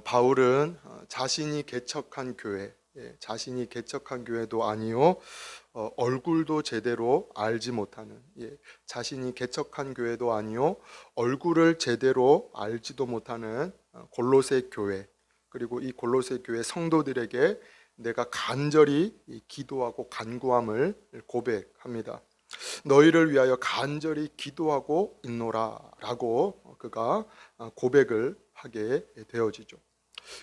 바울은 자신이 개척한 교회, 자신이 개척한 교회도 아니요, 얼굴도 제대로 알지 못하는, 자신이 개척한 교회도 아니요, 얼굴을 제대로 알지도 못하는 골로새 교회, 그리고 이 골로새 교회 성도들에게 내가 간절히 기도하고 간구함을 고백합니다. 너희를 위하여 간절히 기도하고 있노라 라고 그가 고백을 하게 되어지죠.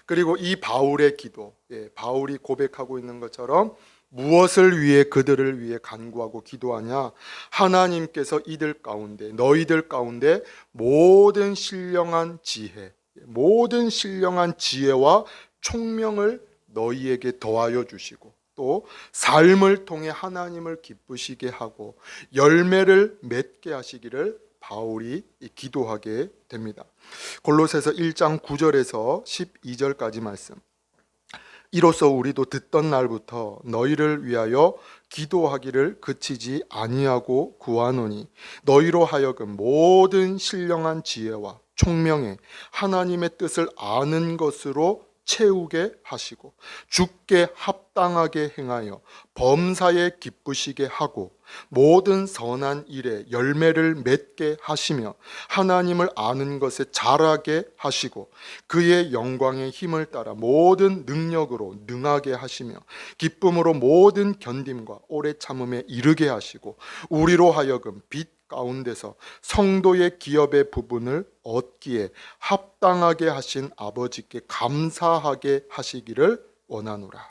그리고 이 바울의 기도, 바울이 고백하고 있는 것처럼 무엇을 위해 그들을 위해 간구하고 기도하냐? 하나님께서 이들 가운데, 너희들 가운데 모든 신령한 지혜, 모든 신령한 지혜와 총명을 너희에게 더하여 주시고, 또 삶을 통해 하나님을 기쁘시게 하고 열매를 맺게 하시기를 바울이 기도하게 됩니다. 골로새서 1장 9절에서 12절까지 말씀. 이로써 우리도 듣던 날부터 너희를 위하여 기도하기를 그치지 아니하고 구하노니 너희로 하여금 모든 신령한 지혜와 총명에 하나님의 뜻을 아는 것으로 채우게 하시고 주께 합당하게 행하여 범사에 기쁘시게 하고 모든 선한 일에 열매를 맺게 하시며 하나님을 아는 것에 자라게 하시고 그의 영광의 힘을 따라 모든 능력으로 능하게 하시며 기쁨으로 모든 견딤과 오래 참음에 이르게 하시고 우리로 하여금 빛 가운데서 성도의 기업의 부분을 얻기에 합당하게 하신 아버지께 감사하게 하시기를 원하노라.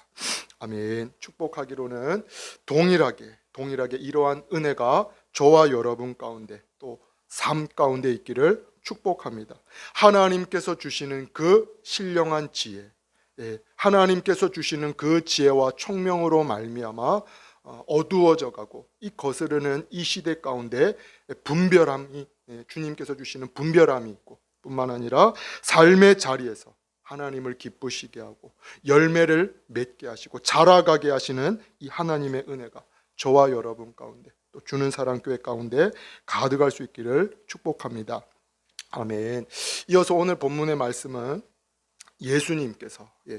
아멘. 축복하기로는 동일하게 이러한 은혜가 저와 여러분 가운데 또 삶 가운데 있기를 축복합니다. 하나님께서 주시는 그 신령한 지혜, 하나님께서 주시는 그 지혜와 총명으로 말미암아 어두워져 가고 이 거스르는 이 시대 가운데 분별함이, 주님께서 주시는 분별함이 있고 뿐만 아니라 삶의 자리에서 하나님을 기쁘시게 하고 열매를 맺게 하시고 자라가게 하시는 이 하나님의 은혜가 저와 여러분 가운데 또 주는 사랑 교회 가운데 가득할 수 있기를 축복합니다. 아멘. 이어서 오늘 본문의 말씀은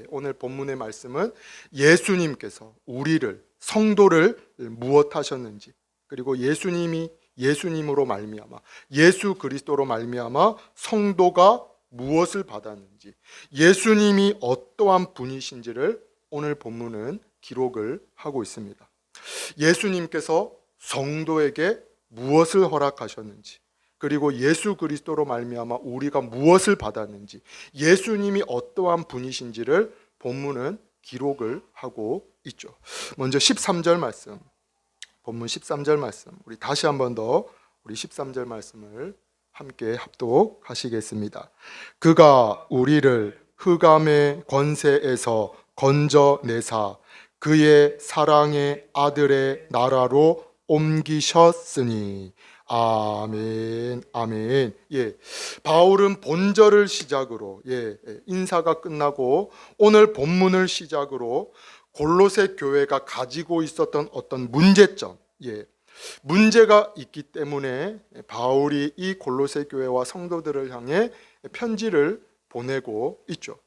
오늘 본문의 말씀은 예수님께서 우리를 성도를 무엇 하셨는지, 그리고 예수님으로 말미암아 예수 그리스도로 말미암아 성도가 무엇을 받았는지, 예수님이 어떠한 분이신지를 오늘 본문은 기록을 하고 있습니다. 예수님께서 성도에게 무엇을 허락하셨는지, 그리고 예수 그리스도로 말미암아 우리가 무엇을 받았는지, 예수님이 어떠한 분이신지를 본문은 기록을 하고 있죠. 먼저 13절 말씀, 본문 13절 말씀, 우리 다시 한 번 더 우리 13절 말씀을 함께 합독하시겠습니다. 그가 우리를 흑암의 권세에서 건져내사 그의 사랑의 아들의 나라로 옮기셨으니. 아멘, 아멘. 바울은 본절을 시작으로, 인사가 끝나고 오늘 본문을 시작으로 골로새 교회가 가지고 있었던 어떤 문제점, 문제가 있기 때문에 바울이 이 골로새 교회와 성도들을 향해 편지를 보내고 있죠.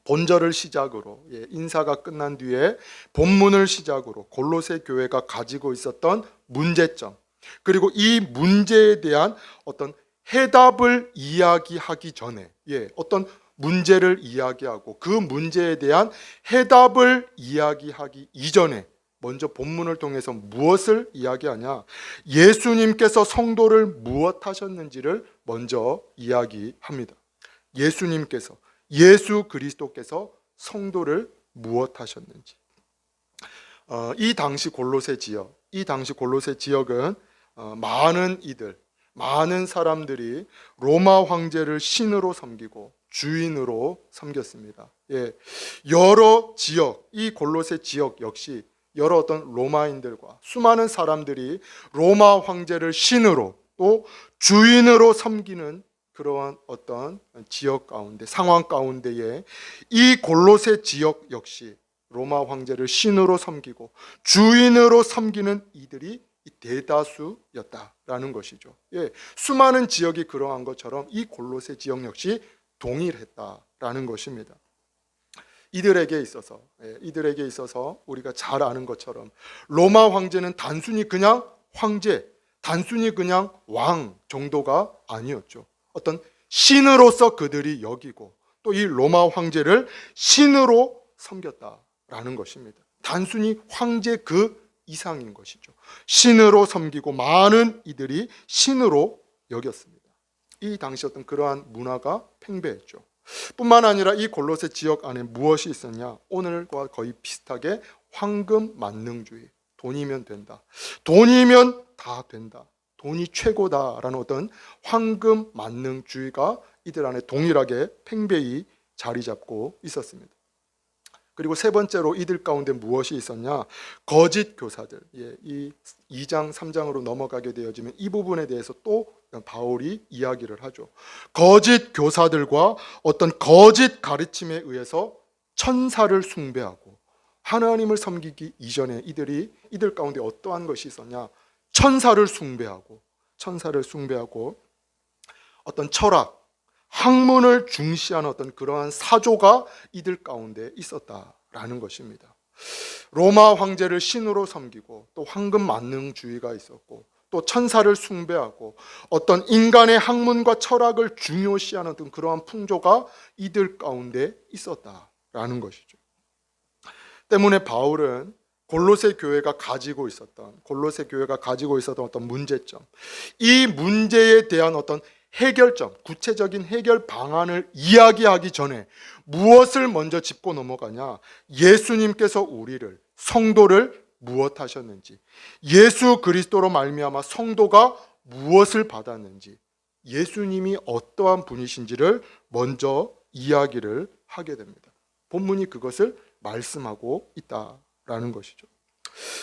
본절을 시작으로, 인사가 끝난 뒤에 본문을 시작으로 골로새 교회가 가지고 있었던 문제점, 그리고 이 문제에 대한 어떤 해답을 이야기하기 전에, 어떤 문제를 이야기하고 그 문제에 대한 해답을 이야기하기 이전에 먼저 본문을 통해서 무엇을 이야기하냐? 예수님께서 성도를 무엇 하셨는지를 먼저 이야기합니다. 예수 그리스도께서 성도를 무엇 하셨는지. 이 당시 골로새 지역은 많은 사람들이 로마 황제를 신으로 섬기고 주인으로 섬겼습니다. 여러 지역, 이 골로새 지역 역시 여러 어떤 로마인들과 수많은 사람들이 로마 황제를 신으로 또 주인으로 섬기는 그러한 어떤 지역 가운데, 상황 가운데에 이 골로새 지역 역시 로마 황제를 신으로 섬기고 주인으로 섬기는 이들이 대다수였다라는 것이죠. 수많은 지역이 그러한 것처럼 이 골로새 지역 역시 동일했다라는 있었다라는 것입니다. 이들에게 있어서 우리가 잘 아는 것처럼 로마 황제는 단순히 그냥 황제, 단순히 그냥 왕 정도가 아니었죠. 어떤 신으로서 그들이 여기고 또 이 로마 황제를 신으로 섬겼다라는 것입니다. 단순히 황제 그 이상인 것이죠. 신으로 섬기고 많은 이들이 신으로 여겼습니다. 이 당시 어떤 그러한 문화가 팽배했죠. 뿐만 아니라 이 골로새 지역 안에 무엇이 있었냐? 오늘과 거의 비슷하게 황금 만능주의. 돈이면 된다. 돈이면 다 된다. 돈이 최고다라는 어떤 황금 만능주의가 이들 안에 동일하게 팽배히 자리 잡고 있었습니다. 그리고 세 번째로 이들 가운데 무엇이 있었냐? 거짓 교사들. 이 2장, 3장으로 넘어가게 되어지면 이 부분에 대해서 또 바울이 이야기를 하죠. 거짓 교사들과 어떤 거짓 가르침에 의해서 천사를 숭배하고 하나님을 섬기기 이전에 이들 가운데 어떠한 것이 있었냐? 천사를 숭배하고 어떤 철학, 학문을 중시하는 어떤 그러한 사조가 이들 가운데 있었다라는 것입니다. 로마 황제를 신으로 섬기고 또 황금 만능주의가 있었고 또 천사를 숭배하고 어떤 인간의 학문과 철학을 중요시하는 어떤 그러한 풍조가 이들 가운데 있었다라는 것이죠. 때문에 바울은 골로새 교회가 가지고 있었던 어떤 문제점, 이 문제에 대한 어떤 해결점, 구체적인 해결 방안을 이야기하기 전에 무엇을 먼저 짚고 넘어가냐? 예수님께서 우리를, 성도를 무엇 하셨는지, 예수 그리스도로 말미암아 성도가 무엇을 받았는지, 예수님이 어떠한 분이신지를 먼저 이야기를 하게 됩니다. 본문이 그것을 말씀하고 있다라는 것이죠.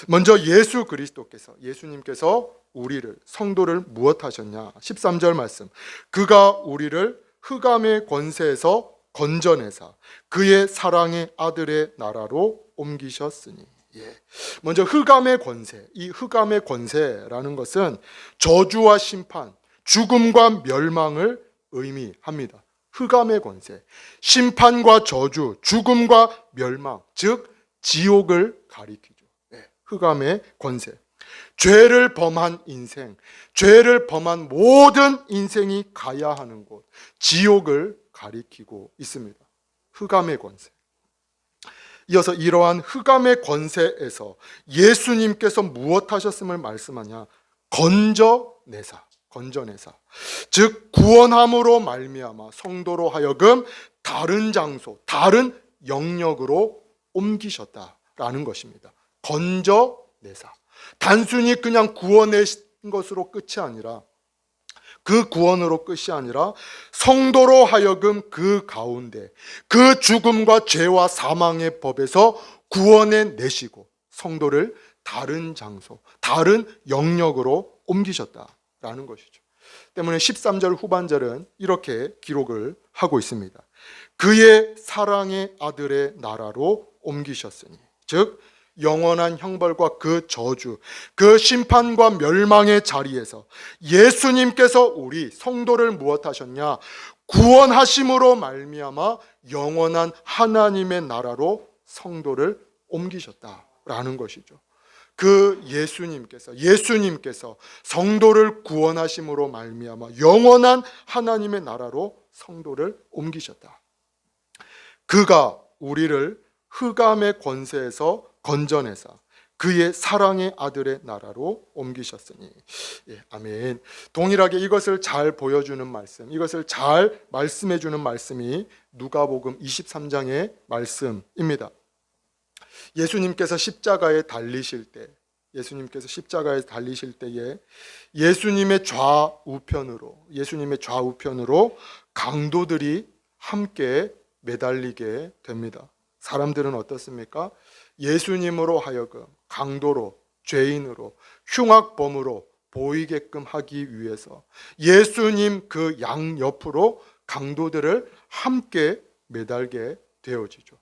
먼저 예수 그리스도께서, 예수님께서 우리를, 성도를 무엇 하셨냐? 13절 말씀. 그가 우리를 흑암의 권세에서 건져내사 그의 사랑의 아들의 나라로 옮기셨으니. 먼저 흑암의 권세, 이 흑암의 권세라는 것은 저주와 심판, 죽음과 멸망을 의미합니다. 흑암의 권세, 심판과 저주, 죽음과 멸망, 즉 지옥을 가리키죠. 흑암의 권세, 죄를 범한 인생, 죄를 범한 모든 인생이 가야 하는 곳, 지옥을 가리키고 있습니다. 흑암의 권세. 이어서 이러한 흑암의 권세에서 예수님께서 무엇 하셨음을 말씀하냐? 건져내사. 즉 구원함으로 말미암아 성도로 하여금 다른 장소, 다른 영역으로 옮기셨다라는 것입니다. 건져내사. 단순히 그냥 구원의 것으로 끝이 아니라, 그 구원으로 끝이 아니라 성도로 하여금 그 가운데 그 죽음과 죄와 사망의 법에서 구원해 내시고 성도를 다른 장소, 다른 영역으로 옮기셨다라는 것이죠. 때문에 13절 후반절은 이렇게 기록을 하고 있습니다. 그의 사랑의 아들의 나라로 옮기셨으니, 즉 영원한 형벌과 그 저주, 그 심판과 멸망의 자리에서 예수님께서 우리 성도를 무엇 하셨냐? 구원하심으로 말미암아 영원한 하나님의 나라로 성도를 옮기셨다라는 것이죠. 그 예수님께서 성도를 구원하심으로 말미암아 영원한 하나님의 나라로 성도를 옮기셨다. 그가 우리를 흑암의 권세에서 건져내사 그의 사랑의 아들의 나라로 옮기셨으니. 아멘. 동일하게 이것을 잘 보여주는 말씀, 이것을 잘 말씀해주는 말씀이 누가복음 23장의 말씀입니다. 예수님께서 십자가에 달리실 때에 예수님의 좌우편으로 강도들이 함께 매달리게 됩니다. 사람들은 어떻습니까? 예수님으로 하여금 강도로, 죄인으로, 흉악범으로 보이게끔 하기 위해서 예수님 그 양옆으로 강도들을 함께 매달게 되어지죠.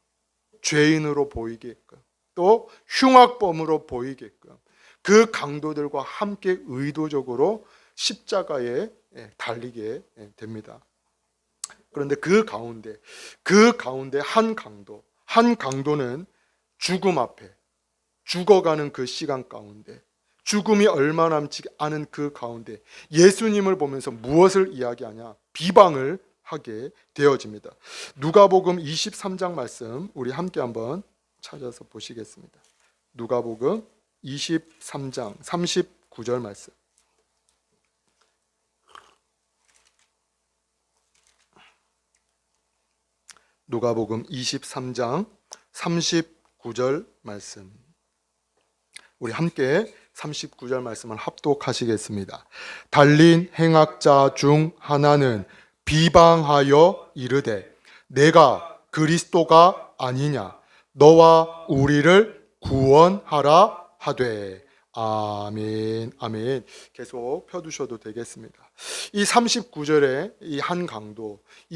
죄인으로 보이게끔, 또 흉악범으로 보이게끔 그 강도들과 함께 의도적으로 십자가에 달리게 됩니다. 그런데 그 가운데 한 강도는 죽음 앞에 죽어가는 그 시간 가운데, 죽음이 얼마 남지 않은 그 가운데 예수님을 보면서 무엇을 이야기하냐? 비방을 하게 되어집니다. 누가복음 23장 말씀 우리 함께 한번 찾아서 보시겠습니다. 누가복음 23장 39절 말씀. 누가복음 23장 39절 말씀. 우리 함께 39절 말씀을 합독하시겠습니다. 달린 행악자 중 하나는 비방하여 이르되 내가 그리스도가 아니냐 너와 우리를 구원하라 하되. 아멘, 아멘. 계속 펴두셔도 되겠습니다. 이 39절에 이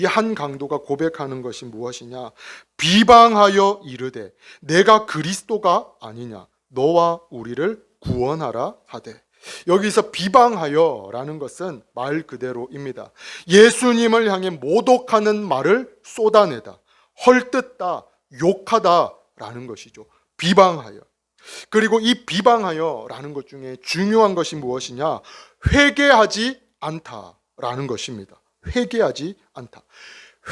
한 강도가 고백하는 것이 무엇이냐? 비방하여 이르되 내가 그리스도가 아니냐 너와 우리를 구원하라 하되. 여기서 비방하여라는 것은 말 그대로입니다. 예수님을 향해 모독하는 말을 쏟아내다, 헐뜯다, 욕하다라는 것이죠. 비방하여. 그리고 이 비방하여라는 것 중에 중요한 것이 무엇이냐? 회개하지 않다라는 것입니다. 회개하지 않다.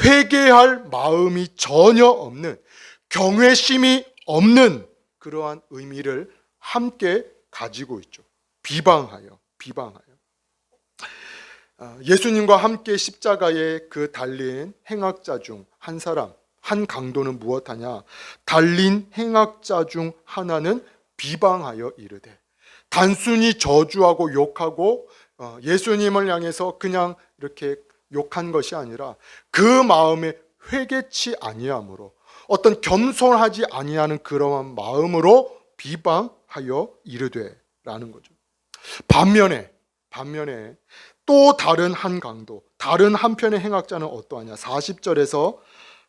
회개할 마음이 전혀 없는, 경외심이 없는 그러한 의미를 함께 가지고 있죠. 비방하여. 예수님과 함께 십자가에 그 달린 행악자 중 한 사람, 한 강도는 무엇하냐? 달린 행악자 중 하나는 비방하여 이르되. 단순히 저주하고 욕하고 예수님을 향해서 그냥 이렇게 욕한 것이 아니라 그 마음에 회개치 아니함으로, 어떤 겸손하지 아니하는 그러한 마음으로 비방하여 이르되라는 거죠. 반면에 또 다른 한 강도, 다른 한편의 행악자는 어떠하냐? 40절에서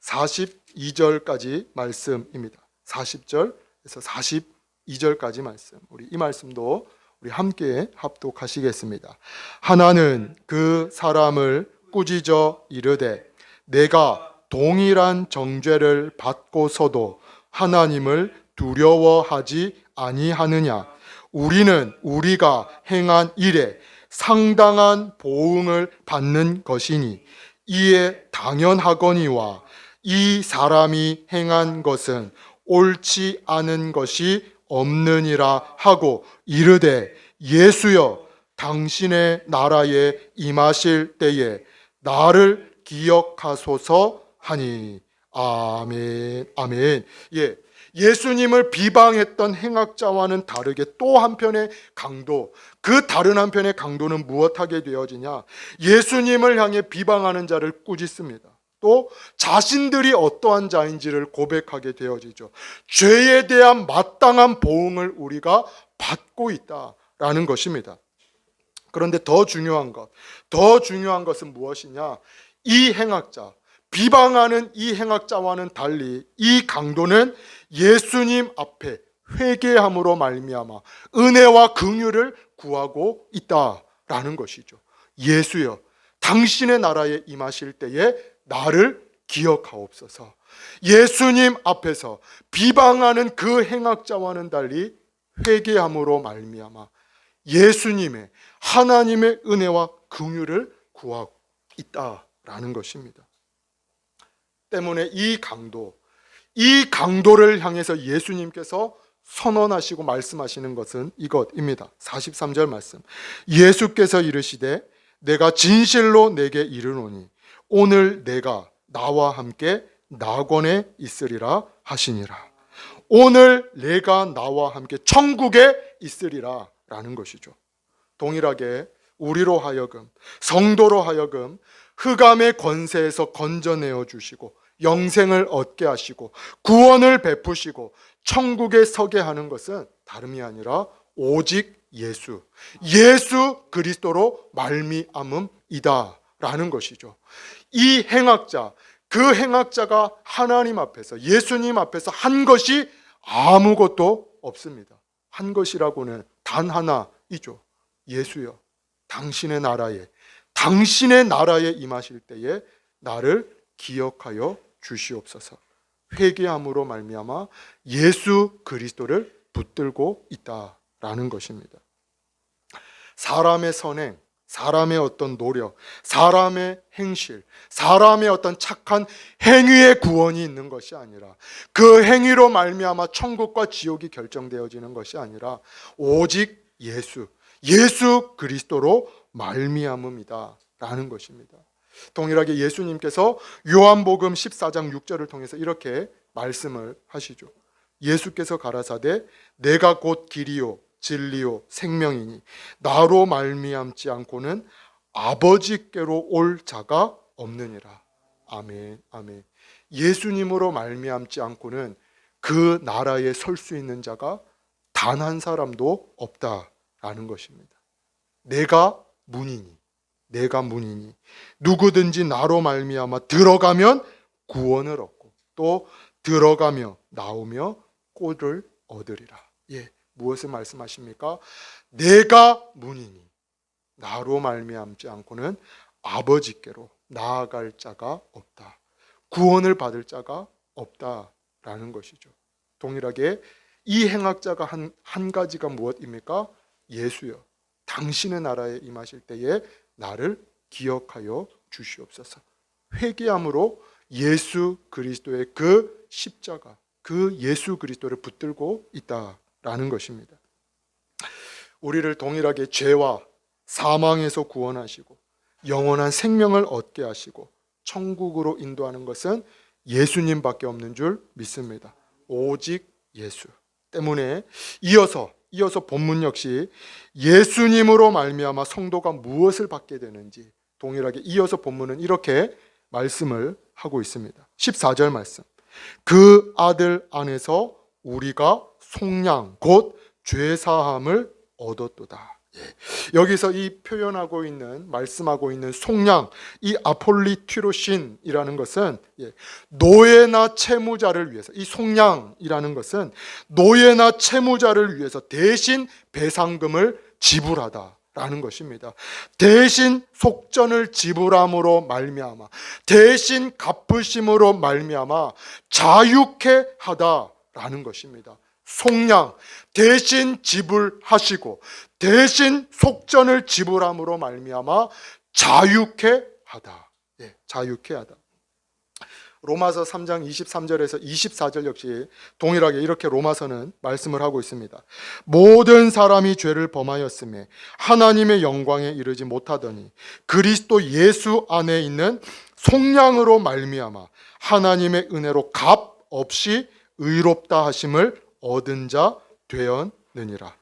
42절까지 말씀입니다. 40절에서 42절까지 말씀. 우리 이 말씀도 우리 함께 합독하시겠습니다. 하나는 그 사람을 꾸짖어 이르되 내가 동일한 정죄를 받고서도 하나님을 두려워하지 아니하느냐? 우리는 우리가 행한 일에 상당한 보응을 받는 것이니 이에 당연하거니와 이 사람이 행한 것은 옳지 않은 것이 없느니라 하고 이르되 예수여 당신의 나라에 임하실 때에 나를 기억하소서 하니. 아멘, 아멘. 예수님을 비방했던 행악자와는 다르게 또 한편의 강도, 그 다른 한편의 강도는 무엇하게 되어지냐? 예수님을 향해 비방하는 자를 꾸짖습니다. 또 자신들이 어떠한 자인지를 고백하게 되어지죠. 죄에 대한 마땅한 보응을 우리가 받고 있다라는 것입니다. 그런데 더 중요한 것은 무엇이냐? 이 행악자, 비방하는 이 행악자와는 달리 이 강도는 예수님 앞에 회개함으로 말미암아 은혜와 긍휼을 구하고 있다라는 것이죠. 예수여, 당신의 나라에 임하실 때에 나를 기억하옵소서. 예수님 앞에서 비방하는 그 행악자와는 달리 회개함으로 말미암아 예수님의, 하나님의 은혜와 긍휼을 구하고 있다라는 것입니다. 때문에 이 강도를 향해서 예수님께서 선언하시고 말씀하시는 것은 이것입니다. 43절 말씀. 예수께서 이르시되 내가 진실로 내게 이르노니 오늘 내가 나와 함께 낙원에 있으리라 하시니라. 오늘 내가 나와 함께 천국에 있으리라 라는 것이죠. 동일하게 우리로 하여금, 성도로 하여금 흑암의 권세에서 건져내어 주시고 영생을 얻게 하시고 구원을 베푸시고 천국에 서게 하는 것은 다름이 아니라 오직 예수 그리스도로 말미암음이다 라는 것이죠. 이 행악자, 그 행악자가 하나님 앞에서, 예수님 앞에서 한 것이 아무것도 없습니다. 한 것이라고는 단 하나이죠. 예수여, 당신의 나라에 임하실 때에 나를 기억하여 주시옵소서. 회개함으로 말미암아 예수 그리스도를 붙들고 있다라는 것입니다. 사람의 선행, 사람의 어떤 노력, 사람의 행실, 사람의 어떤 착한 행위의 구원이 있는 것이 아니라, 그 행위로 말미암아 천국과 지옥이 결정되어지는 것이 아니라 오직 예수 그리스도로 말미암음이다 라는 것입니다. 동일하게 예수님께서 요한복음 14장 6절을 통해서 이렇게 말씀을 하시죠. 예수께서 가라사대 내가 곧 길이요 진리요 생명이니 나로 말미암지 않고는 아버지께로 올 자가 없느니라. 아멘, 아멘. 예수님으로 말미암지 않고는 그 나라에 설 수 있는 자가 단 한 사람도 없다라는 것입니다. 내가 문이니 누구든지 나로 말미암아 들어가면 구원을 얻고 또 들어가며 나오며 꼴을 얻으리라. 예, 무엇을 말씀하십니까? 내가 문이니 나로 말미암지 않고는 아버지께로 나아갈 자가 없다. 구원을 받을 자가 없다라는 것이죠. 동일하게 이 행악자가 한 가지가 무엇입니까? 예수여, 당신의 나라에 임하실 때에 나를 기억하여 주시옵소서. 회개함으로 예수 그리스도의 그 십자가, 그 예수 그리스도를 붙들고 있다라는 것입니다. 우리를 동일하게 죄와 사망에서 구원하시고 영원한 생명을 얻게 하시고 천국으로 인도하는 것은 예수님밖에 없는 줄 믿습니다. 오직 예수 때문에 이어서 본문 역시 예수님으로 말미암아 성도가 무엇을 받게 되는지 동일하게 이어서 본문은 이렇게 말씀을 하고 있습니다. 14절 말씀. 그 아들 안에서 우리가 속량 곧 죄사함을 얻었도다. 여기서 이 표현하고 있는 말씀하고 있는 속량, 이 아폴리티로신이라는 것은 노예나 채무자를 위해서, 이 속량이라는 것은 노예나 채무자를 위해서 대신 배상금을 지불하다라는 것입니다. 대신 속전을 지불함으로 말미암아, 대신 갚으심으로 말미암아 자유케 하다라는 것입니다. 속량, 대신 지불하시고 대신 속전을 지불함으로 말미암아 자유케 하다. 자유케 하다. 로마서 3장 23절에서 24절 역시 동일하게 이렇게 로마서는 말씀을 하고 있습니다. 모든 사람이 죄를 범하였으며 하나님의 영광에 이르지 못하더니 그리스도 예수 안에 있는 속량으로 말미암아 하나님의 은혜로 값 없이 의롭다 하심을 얻은 자 되었느니라.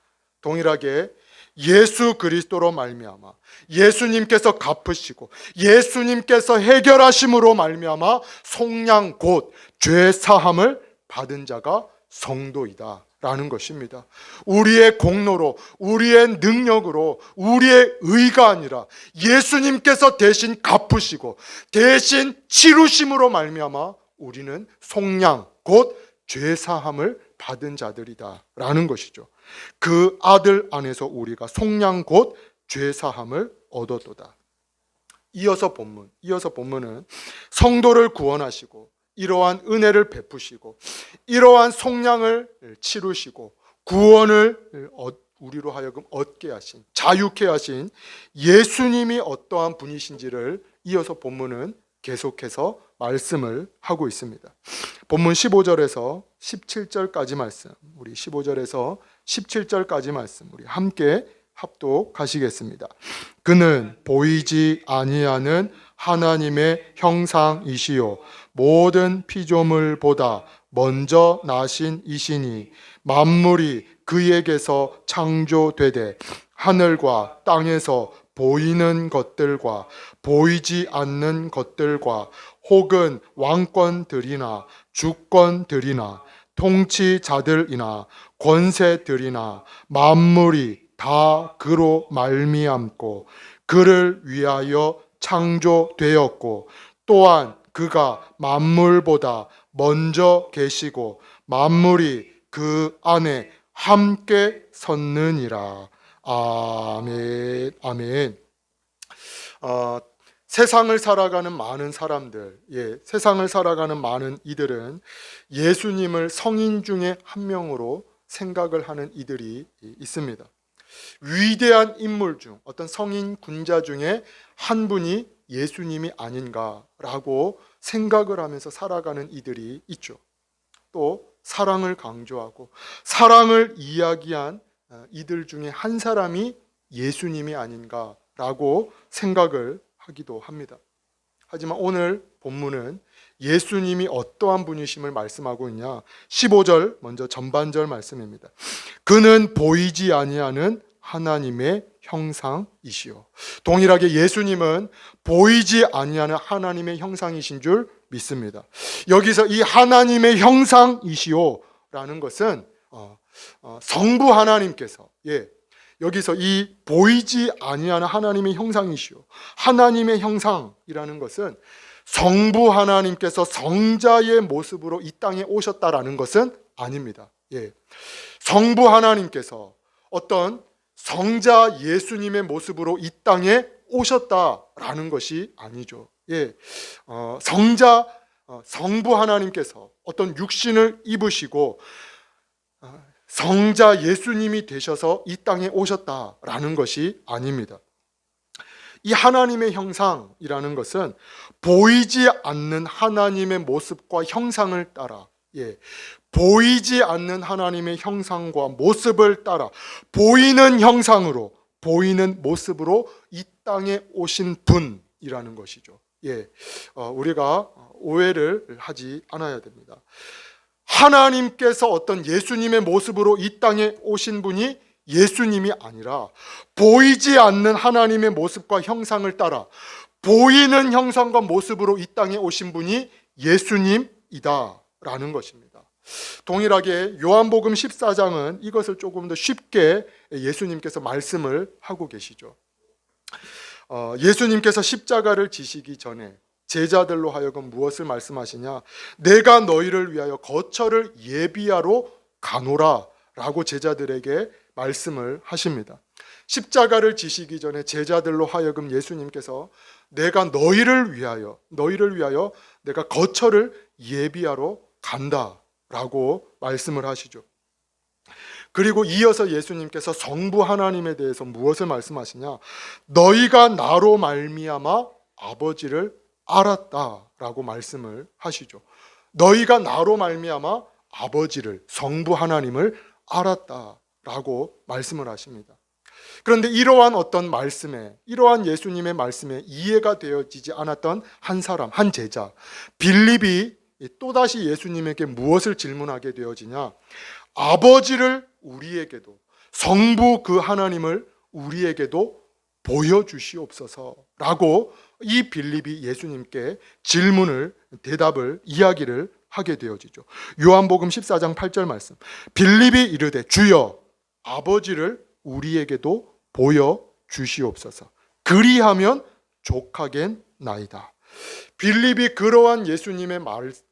동일하게 예수 그리스도로 말미암아 예수님께서 갚으시고 예수님께서 해결하심으로 말미암아 속량 곧 죄 사함을 받은 자가 성도이다 라는 것입니다. 우리의 공로로, 우리의 능력으로, 우리의 의가 아니라 예수님께서 대신 갚으시고 대신 치루심으로 말미암아 우리는 속량 곧 죄 사함을 받은 자들이다 라는 것이죠. 그 아들 안에서 우리가 속량 곧 죄 사함을 얻었도다. 이어서 본문은 성도를 구원하시고 이러한 은혜를 베푸시고 이러한 속량을 치르시고 구원을 우리로 하여금 얻게 하신, 자유케 하신 예수님이 어떠한 분이신지를 이어서 본문은 계속해서 말씀을 하고 있습니다. 본문 15절에서 17절까지 말씀, 우리 15절에서 17절까지 말씀 우리 함께 합독하시겠습니다. 그는 보이지 아니하는 하나님의 형상이시요 모든 피조물보다 먼저 나신 이시니 만물이 그에게서 창조되되 하늘과 땅에서 보이는 것들과 보이지 않는 것들과 혹은 왕권들이나 주권들이나 통치자들이나 권세들이나 만물이 다 그로 말미암고 그를 위하여 창조되었고 또한 그가 만물보다 먼저 계시고 만물이 그 안에 함께 섰느니라. 아멘. 아멘. 세상을 살아가는 많은 사람들, 세상을 살아가는 많은 이들은 예수님을 성인 중에 한 명으로 생각을 하는 이들이 있습니다. 위대한 인물 중 어떤 성인 군자 중에 한 분이 예수님이 아닌가라고 생각을 하면서 살아가는 이들이 있죠. 또 사랑을 강조하고 사랑을 이야기한 이들 중에 한 사람이 예수님이 아닌가라고 생각을 하기도 합니다. 하지만 오늘 본문은 예수님이 어떠한 분이심을 말씀하고 있냐? 15절 먼저 전반절 말씀입니다. 그는 보이지 아니하는 하나님의 형상이시요. 동일하게 예수님은 보이지 아니하는 하나님의 형상이신 줄 믿습니다. 여기서 이 하나님의 형상이시오라는 것은 성부 하나님께서 여기서 이 보이지 아니하는 하나님의 형상이시오, 하나님의 형상이라는 것은 성부 하나님께서 성자의 모습으로 이 땅에 오셨다라는 것은 아닙니다. 성부 하나님께서 어떤 성자 예수님의 모습으로 이 땅에 오셨다라는 것이 아니죠. 성부 하나님께서 어떤 육신을 입으시고 성자 예수님이 되셔서 이 땅에 오셨다라는 것이 아닙니다. 이 하나님의 형상이라는 것은 보이지 않는 하나님의 모습과 형상을 따라, 보이지 않는 하나님의 형상과 모습을 따라 보이는 형상으로, 보이는 모습으로 이 땅에 오신 분이라는 것이죠. 우리가 오해를 하지 않아야 됩니다. 하나님께서 어떤 예수님의 모습으로 이 땅에 오신 분이 예수님이 아니라 보이지 않는 하나님의 모습과 형상을 따라 보이는 형상과 모습으로 이 땅에 오신 분이 예수님이다라는 것입니다. 동일하게 요한복음 14장은 이것을 조금 더 쉽게 예수님께서 말씀을 하고 계시죠. 예수님께서 십자가를 지시기 전에 제자들로 하여금 무엇을 말씀하시냐? 내가 너희를 위하여 거처를 예비하러 가노라 라고 제자들에게 말씀을 하십니다. 십자가를 지시기 전에 제자들로 하여금 예수님께서 내가 너희를 위하여 내가 거처를 예비하러 간다 라고 말씀을 하시죠. 그리고 이어서 예수님께서 성부 하나님에 대해서 무엇을 말씀하시냐? 너희가 나로 말미암아 아버지를 알았다라고 말씀을 하시죠. 너희가 나로 말미암아 아버지를, 성부 하나님을 알았다라고 말씀을 하십니다. 그런데 이러한 어떤 말씀에, 이러한 예수님의 말씀에 이해가 되어지지 않았던 한 사람, 한 제자 빌립이 또다시 예수님에게 무엇을 질문하게 되어지냐? 아버지를 우리에게도, 성부 그 하나님을 우리에게도 보여주시옵소서라고 이 빌립이 예수님께 대답을, 이야기를 하게 되어지죠. 요한복음 14장 8절 말씀. 빌립이 이르되 주여 아버지를 우리에게도 보여주시옵소서. 그리하면 족하겠나이다. 빌립이 그러한 예수님의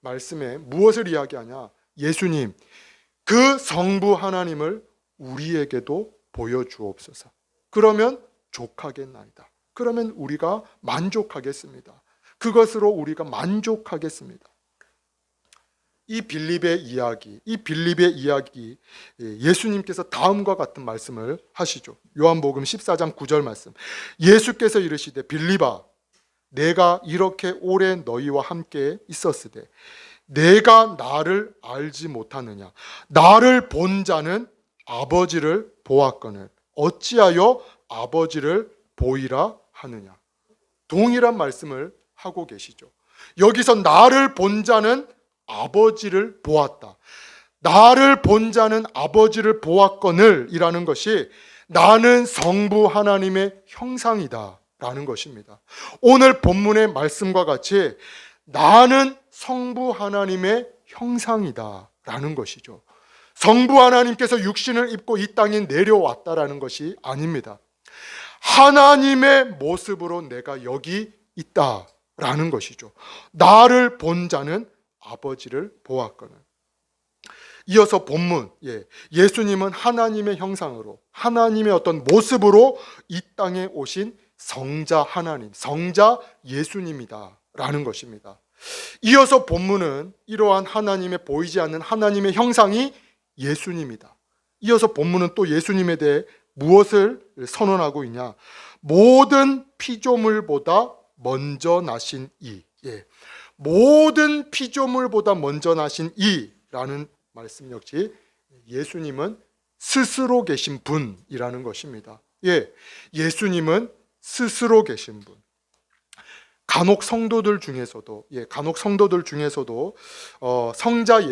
말씀에 무엇을 이야기하냐? 예수님, 그 성부 하나님을 우리에게도 보여주옵소서. 그러면 족하겠나이다. 그러면 우리가 만족하겠습니다. 그것으로 우리가 만족하겠습니다. 이 빌립의 이야기, 예수님께서 다음과 같은 말씀을 하시죠. 요한복음 14장 9절 말씀. 예수께서 이르시되 빌립아, 내가 이렇게 오래 너희와 함께 있었으되 내가 나를 알지 못하느냐? 나를 본 자는 아버지를 보았거늘 어찌하여 아버지를 보이라 하느냐? 동일한 말씀을 하고 계시죠. 여기서 나를 본 자는 아버지를 보았다. 나를 본 자는 아버지를 보았거늘 이라는 것이 나는 성부 하나님의 형상이다 라는 것입니다. 오늘 본문의 말씀과 같이 나는 성부 하나님의 형상이다 라는 것이죠. 성부 하나님께서 육신을 입고 이 땅에 내려왔다라는 것이 아닙니다. 하나님의 모습으로 내가 여기 있다라는 것이죠. 나를 본 자는 아버지를 보았거늘. 이어서 본문, 예수님은 하나님의 형상으로, 하나님의 어떤 모습으로 이 땅에 오신 성자 하나님, 성자 예수님이다 라는 것입니다. 이어서 본문은 이러한 하나님의 보이지 않는 하나님의 형상이 예수님이다. 이어서 본문은 또 예수님에 대해 무엇을 선언하고 있냐? 모든 피조물보다 먼저 나신 이. 모든 피조물보다 먼저 나신 이라는 말씀 역시 예수님은 스스로 계신 분이라는 것입니다. 예수님은 스스로 계신 분. 간혹 성도들 중에서도 성자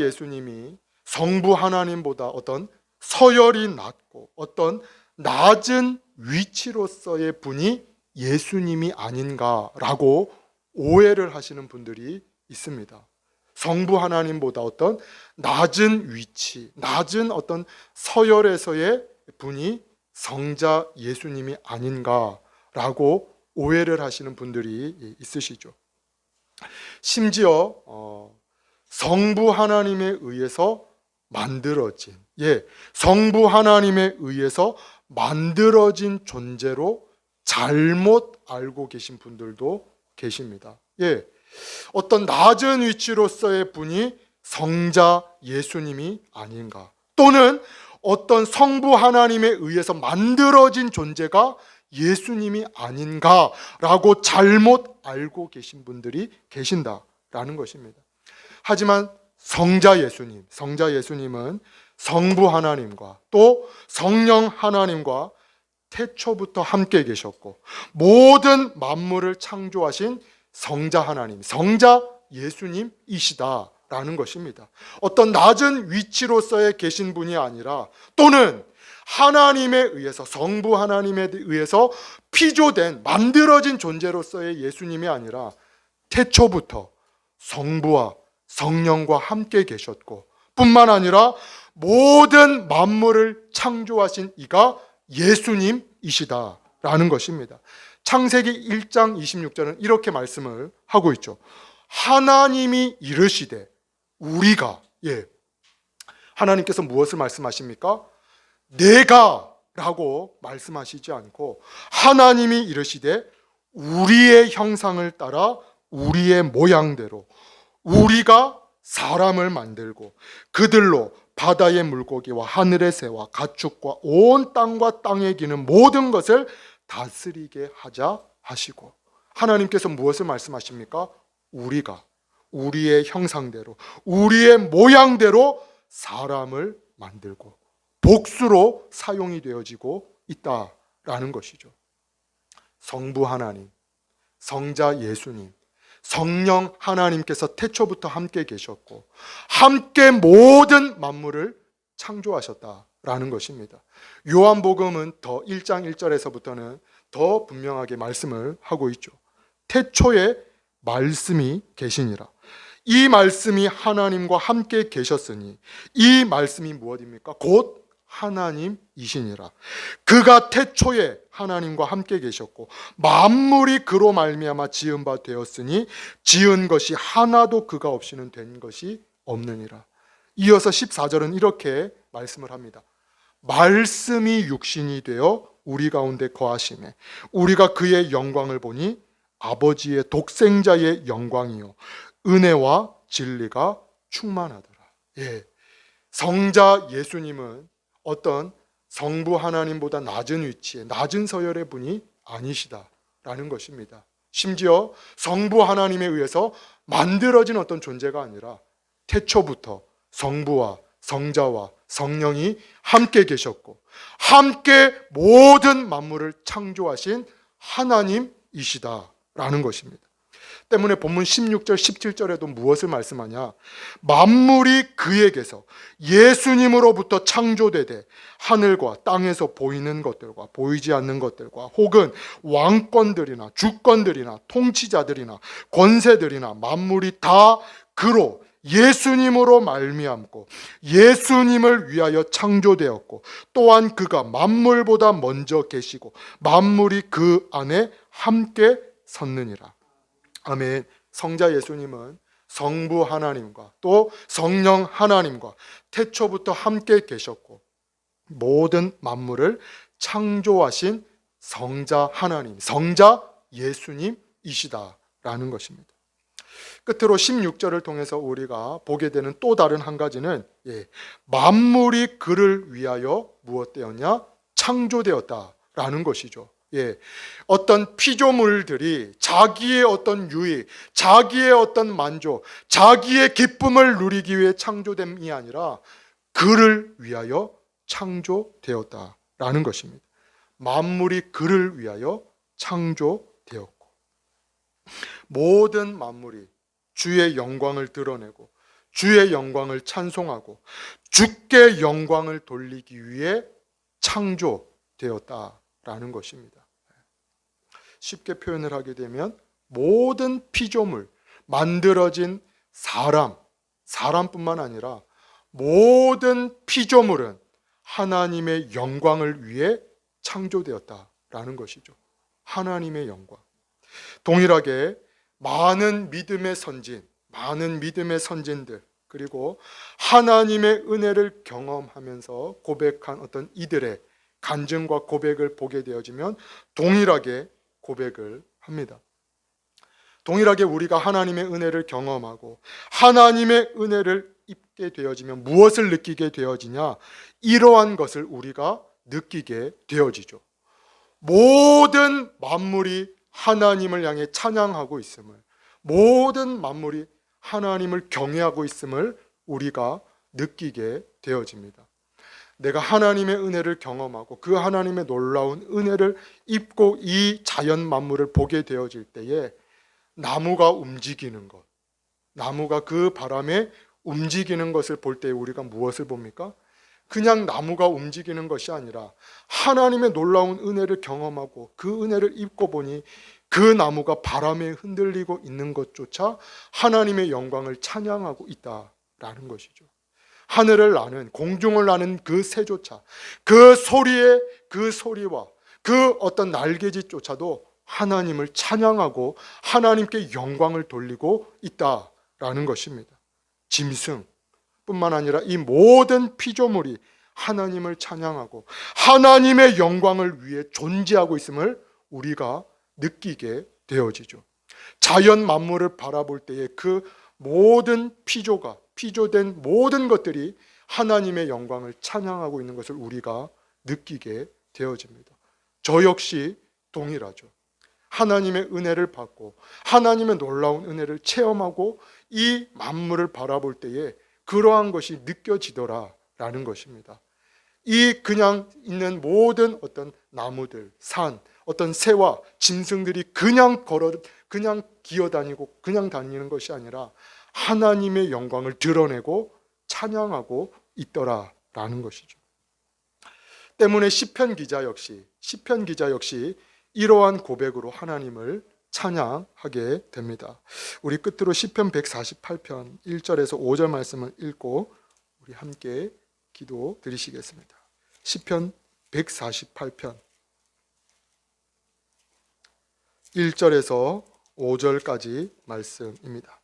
예수님이 성부 하나님보다 어떤 서열이 낮고 어떤 낮은 위치로서의 분이 예수님이 아닌가라고 오해를 하시는 분들이 있습니다. 성부 하나님보다 어떤 낮은 위치, 낮은 어떤 서열에서의 분이 성자 예수님이 아닌가라고 오해를 하시는 분들이 있으시죠. 심지어 성부 하나님에 의해서 만들어진, 성부 하나님에 의해서 만들어진 존재로 잘못 알고 계신 분들도 계십니다. 어떤 낮은 위치로서의 분이 성자 예수님이 아닌가, 또는 어떤 성부 하나님에 의해서 만들어진 존재가 예수님이 아닌가라고 잘못 알고 계신 분들이 계신다라는 것입니다. 하지만 성자 예수님은 성부 하나님과 또 성령 하나님과 태초부터 함께 계셨고 모든 만물을 창조하신 성자 하나님, 성자 예수님이시다라는 것입니다. 어떤 낮은 위치로서의 계신 분이 아니라, 또는 하나님에 의해서, 성부 하나님에 의해서 피조된, 만들어진 존재로서의 예수님이 아니라 태초부터 성부와 성령과 함께 계셨고 뿐만 아니라 모든 만물을 창조하신 이가 예수님이시다라는 것입니다. 창세기 1장 26절은 이렇게 말씀을 하고 있죠. 하나님이 이르시되 우리가, 하나님께서 무엇을 말씀하십니까? 내가 라고 말씀하시지 않고 하나님이 이르시되 우리의 형상을 따라 우리의 모양대로 우리가 사람을 만들고 그들로 바다의 물고기와 하늘의 새와 가축과 온 땅과 땅에 기는 모든 것을 다스리게 하자 하시고, 하나님께서 무엇을 말씀하십니까? 우리가 우리의 형상대로 우리의 모양대로 사람을 만들고 복수로 사용이 되어지고 있다라는 것이죠. 성부 하나님, 성자 예수님, 성령 하나님께서 태초부터 함께 계셨고 함께 모든 만물을 창조하셨다라는 것입니다. 요한복음은 더 1장 1절에서부터는 더 분명하게 말씀을 하고 있죠. 태초에 말씀이 계시니라. 이 말씀이 하나님과 함께 계셨으니 이 말씀이 무엇입니까? 곧 하나님이시니라. 그가 태초에 하나님과 함께 계셨고 만물이 그로 말미암아 지은 바 되었으니 지은 것이 하나도 그가 없이는 된 것이 없느니라. 이어서 14절은 이렇게 말씀을 합니다. 말씀이 육신이 되어 우리 가운데 거하시매 우리가 그의 영광을 보니 아버지의 독생자의 영광이요 은혜와 진리가 충만하더라. 성자 예수님은 어떤 성부 하나님보다 낮은 위치에 낮은 서열의 분이 아니시다라는 것입니다. 심지어 성부 하나님에 의해서 만들어진 어떤 존재가 아니라 태초부터 성부와 성자와 성령이 함께 계셨고 함께 모든 만물을 창조하신 하나님이시다라는 것입니다. 때문에 본문 16절 17절에도 무엇을 말씀하냐? 만물이 그에게서 예수님으로부터 창조되되 하늘과 땅에서 보이는 것들과 보이지 않는 것들과 혹은 왕권들이나 주권들이나 통치자들이나 권세들이나 만물이 다 그로 예수님으로 말미암고 예수님을 위하여 창조되었고 또한 그가 만물보다 먼저 계시고 만물이 그 안에 함께 섰느니라. 아멘. 성자 예수님은 성부 하나님과 또 성령 하나님과 태초부터 함께 계셨고 모든 만물을 창조하신 성자 하나님, 성자 예수님이시다라는 것입니다. 끝으로 16절을 통해서 우리가 보게 되는 또 다른 한 가지는 만물이 그를 위하여 무엇되었냐? 창조되었다라는 것이죠. 어떤 피조물들이 자기의 어떤 유익, 자기의 어떤 만족, 자기의 기쁨을 누리기 위해 창조됨이 아니라 그를 위하여 창조되었다라는 것입니다. 만물이 그를 위하여 창조되었고, 모든 만물이 주의 영광을 드러내고 주의 영광을 찬송하고 주께 영광을 돌리기 위해 창조되었다라는 것입니다. 쉽게 표현을 하게 되면 모든 피조물, 만들어진 사람뿐만 아니라 모든 피조물은 하나님의 영광을 위해 창조되었다라는 것이죠. 하나님의 영광. 동일하게 많은 믿음의 선진들, 그리고 하나님의 은혜를 경험하면서 고백한 어떤 이들의 간증과 고백을 보게 되어지면 동일하게 고백을 합니다. 동일하게 우리가 하나님의 은혜를 경험하고 하나님의 은혜를 입게 되어지면 무엇을 느끼게 되어지냐? 이러한 것을 우리가 느끼게 되어지죠. 모든 만물이 하나님을 향해 찬양하고 있음을, 모든 만물이 하나님을 경외하고 있음을 우리가 느끼게 되어집니다. 내가 하나님의 은혜를 경험하고 그 하나님의 놀라운 은혜를 입고 이 자연 만물을 보게 되어질 때에 나무가 움직이는 것, 나무가 그 바람에 움직이는 것을 볼 때 우리가 무엇을 봅니까? 그냥 나무가 움직이는 것이 아니라 하나님의 놀라운 은혜를 경험하고 그 은혜를 입고 보니 그 나무가 바람에 흔들리고 있는 것조차 하나님의 영광을 찬양하고 있다라는 것이죠. 하늘을 나는, 공중을 나는 그 새조차 그 소리와 그 어떤 날개짓조차도 하나님을 찬양하고 하나님께 영광을 돌리고 있다라는 것입니다. 짐승뿐만 아니라 이 모든 피조물이 하나님을 찬양하고 하나님의 영광을 위해 존재하고 있음을 우리가 느끼게 되어지죠. 자연 만물을 바라볼 때에 그 모든 피조된 모든 것들이 하나님의 영광을 찬양하고 있는 것을 우리가 느끼게 되어집니다. 저 역시 동일하죠. 하나님의 은혜를 받고 하나님의 놀라운 은혜를 체험하고 이 만물을 바라볼 때에 그러한 것이 느껴지더라라는 것입니다. 이 그냥 있는 모든 어떤 나무들, 산, 어떤 새와 짐승들이 그냥 기어다니고 그냥 다니는 것이 아니라 하나님의 영광을 드러내고 찬양하고 있더라라는 것이죠. 때문에 시편 기자 역시 이러한 고백으로 하나님을 찬양하게 됩니다. 우리 끝으로 시편 148편 1절에서 5절 말씀을 읽고 우리 함께 기도 드리시겠습니다. 시편 148편 1절에서 5절까지 말씀입니다.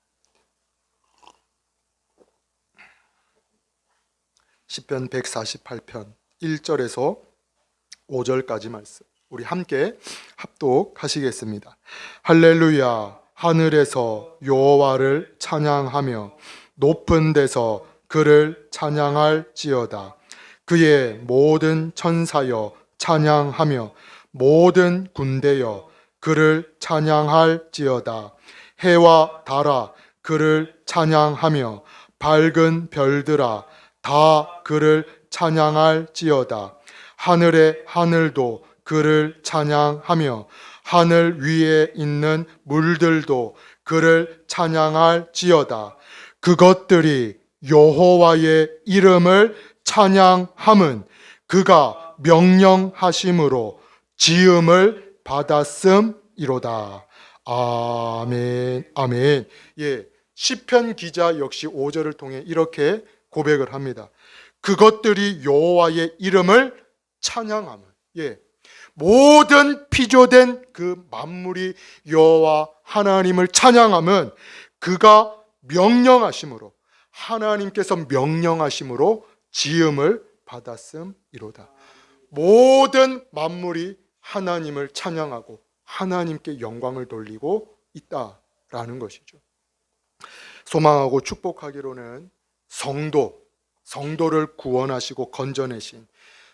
시편 148편 1절에서 5절까지 말씀 우리 함께 합독하시겠습니다. 할렐루야. 하늘에서 여호와를 찬양하며 높은 데서 그를 찬양할지어다. 그의 모든 천사여 찬양하며 모든 군대여 그를 찬양할지어다. 해와 달아 그를 찬양하며 밝은 별들아 다 그를 찬양할지어다. 하늘의 하늘도 그를 찬양하며 하늘 위에 있는 물들도 그를 찬양할지어다. 그것들이 여호와의 이름을 찬양함은 그가 명령하심으로 지음을 받았음이로다. 아멘. 아멘. 시편 기자 역시 5절을 통해 이렇게 고백을 합니다. 그것들이 여호와의 이름을 찬양함은 모든 피조된 그 만물이 여호와 하나님을 찬양함은 그가 명령하심으로 하나님께서 명령하심으로 지음을 받았음이로다. 모든 만물이 하나님을 찬양하고 하나님께 영광을 돌리고 있다라는 것이죠. 소망하고 축복하기로는 성도를 구원하시고 건져내신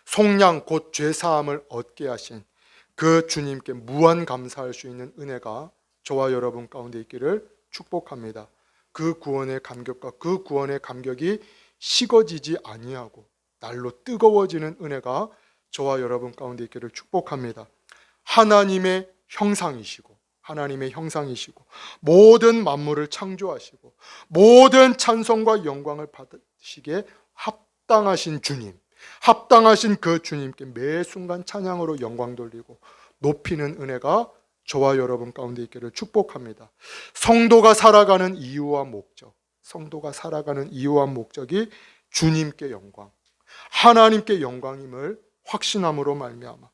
속량 곧 죄사함을 얻게 하신 그 주님께 무한 감사할 수 있는 은혜가 저와 여러분 가운데 있기를 축복합니다. 그 구원의 감격과 그 구원의 감격이 식어지지 아니하고 날로 뜨거워지는 은혜가 저와 여러분 가운데 있기를 축복합니다. 하나님의 형상이시고 모든 만물을 창조하시고 모든 찬송과 영광을 받으시기에 합당하신 주님, 합당하신 그 주님께 매 순간 찬양으로 영광 돌리고 높이는 은혜가 저와 여러분 가운데 있기를 축복합니다. 성도가 살아가는 이유와 목적이 주님께 영광, 하나님께 영광임을 확신함으로 말미암아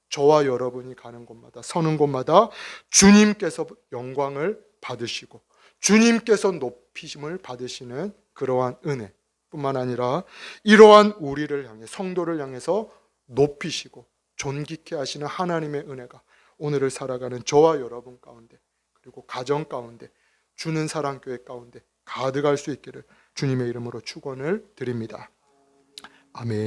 저와 여러분이 가는 곳마다 서는 곳마다 주님께서 영광을 받으시고 주님께서 높이심을 받으시는 그러한 은혜뿐만 아니라 이러한 우리를 향해 성도를 향해서 높이시고 존귀케 하시는 하나님의 은혜가 오늘을 살아가는 저와 여러분 가운데 그리고 가정 가운데 주는 사랑교회 가운데 가득할 수 있기를 주님의 이름으로 축원을 드립니다. 아멘.